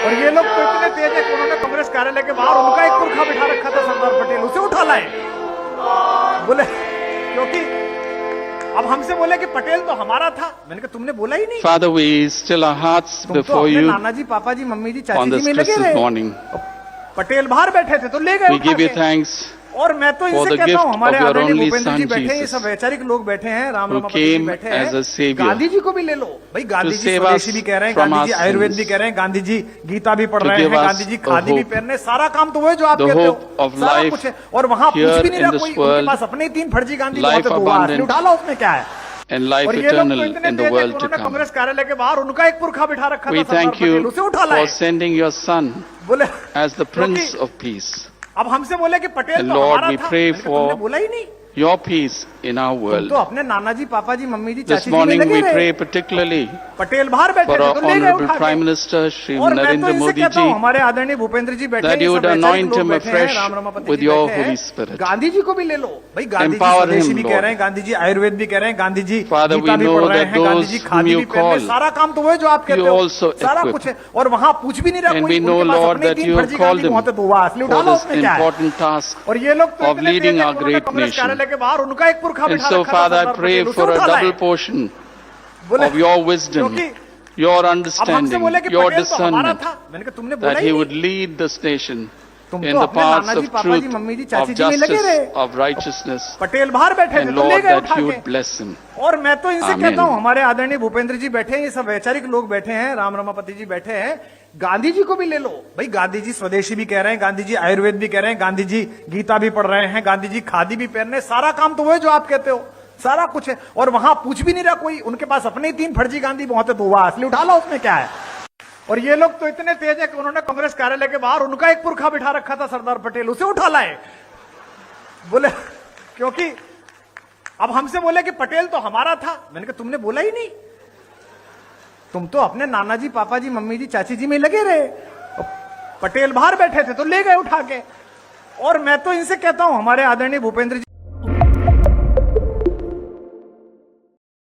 और ये लोग तो इतने तेज है कि उन्होंने कांग्रेस कार्यालय के बाहर उनका एक पुरखा बिठा रखा था सरदार पटेल, उसे उठा लाए। बोले क्योंकि अब हमसे बोले कि पटेल तो हमारा था। मैंने कहा तुमने बोला ही नहीं। Father, we still our hearts तुम तो before अपने you नाना जी, पापा जी, मम्मी जी, on चाची जी this में लगे Christmas रहे। morning. पटेल बाहर बैठे थे तो ले गए We उठा give you के। thanks और मैं तो for इनसे the कहता gift हूँ, हमारे of your आदरणीय only भूपेंद्र जी son, बैठे हैं, ये Jesus, सब वैचारिक लोग बैठे हैं, Ram who Ramapati ji came बैठे as a हैं। savior गांधी जी को भी ले लो भाई, गांधी जी save स्वदेशी us भी कह रहे हैं, from Gandhi ji our Ayurveda sins, भी कह रहे हैं, गांधी जी गीता भी पढ़ to रहे give हैं, us गांधी जी a खादी भी hope, पहन रहे हैं। सारा काम तो वो है जो आप the कहते hope हो, of सारा life कुछ है। और वहां पूछ here भी नहीं in रहा this कोई, उनके world, पास अपने ही 3 फर्जी गांधी life बहुत है, तो वो असली abundant उठा लो, उसमें क्या है। and life और ये लोग तो eternal इतने in the तेज है कि world to उन्होंने come. कांग्रेस कार्यालय के बाहर उनका एक पुरखा बिठा रखा था We Sardar thank Patel, you उसे उठा for लाए। sending your son बोले as the Prince क्योंकि of Peace. अब हमसे बोले कि पटेल And तो Lord, हमारा we था। pray मैंने कहा तुमने for बोला ही नहीं। your peace in our तुम world. तो अपने नाना जी, पापा जी, मम्मी जी, This चाची जी में morning लगे we रहे। pray particularly पटेल बाहर बैठे for थे our तो ले गए Honorable उठा Prime के। Minister Shri और मैं तो Narendra इनसे Modi कहता हूँ, ji, हमारे आदरणीय भूपेंद्र जी बैठे हैं, that ये you सब would वैचारिक anoint लोग him बैठे हैं, afresh Ram Ramapati with ji your बैठे हैं। Holy Spirit. गांधी जी को भी ले लो भाई, गांधी जी Empower स्वदेशी him, भी कह Lord. रहे हैं, गांधी जी आयुर्वेद भी कह रहे हैं, गांधी जी Father, गीता we भी know पढ़ रहे that हैं, Gandhi those ji whom khadi you भी पहन रहे हैं। call, सारा काम तो वो है जो आप कहते हो, also सारा equip. कुछ है। और वहां पूछ भी नहीं रहा And कोई, we know, उनके पास Lord, अपने ही that 3 you have फर्जी called गांधी him बहुत है, तो वो असली उठा for लो, this उसमें क्या है। important task और ये लोग तो of इतने तेज leading है our कि उन्होंने great कांग्रेस nation. कार्यालय के बाहर उनका एक पुरखा And बिठा so, रखा था Father, I Sardar pray Patel, उसे for a उठा लाए। double portion बोले of your wisdom, क्योंकि your अब हमसे understanding, बोले कि your पटेल तो हमारा discernment, था। मैंने कहा तुमने बोला that ही he नहीं। would lead this nation तुम in तो the अपने paths नाना जी, of पापा जी, truth, मम्मी जी, चाची of जी में लगे justice, रहे। of righteousness, पटेल बाहर बैठे थे and तो ले Lord, गए that उठा you के। would bless him. और मैं तो इनसे Amen. कहता हूँ, हमारे आदरणीय भूपेंद्र जी बैठे हैं, ये सब वैचारिक लोग बैठे हैं, राम रमापति जी बैठे हैं। गांधी जी को भी ले लो भाई, गांधी जी स्वदेशी भी कह रहे हैं, गांधी जी आयुर्वेद भी कह रहे हैं, गांधी जी गीता भी पढ़ रहे हैं, गांधी जी खादी भी पहन रहे हैं। सारा काम तो वो है जो आप कहते हो, सारा कुछ है। और वहां पूछ भी नहीं रहा कोई, उनके पास अपने ही 3 फर्जी गांधी बहुत है, तो वो असली उठा लो, उसमें क्या है। और ये लोग तो इतने तेज है कि उन्होंने कांग्रेस कार्यालय के बाहर उनका एक पुरखा बिठा रखा था सरदार पटेल, उसे उठा लाए। बोले क्योंकि अब हमसे बोले कि पटेल तो हमारा था। मैंने कहा तुमने बोला ही नहीं। तुम तो अपने नाना जी, पापा जी, मम्मी जी, चाची जी में लगे रहे। पटेल बाहर बैठे थे तो ले गए उठा के। और मैं तो इनसे कहता हूं, हमारे आदरणीय भूपेंद्र जी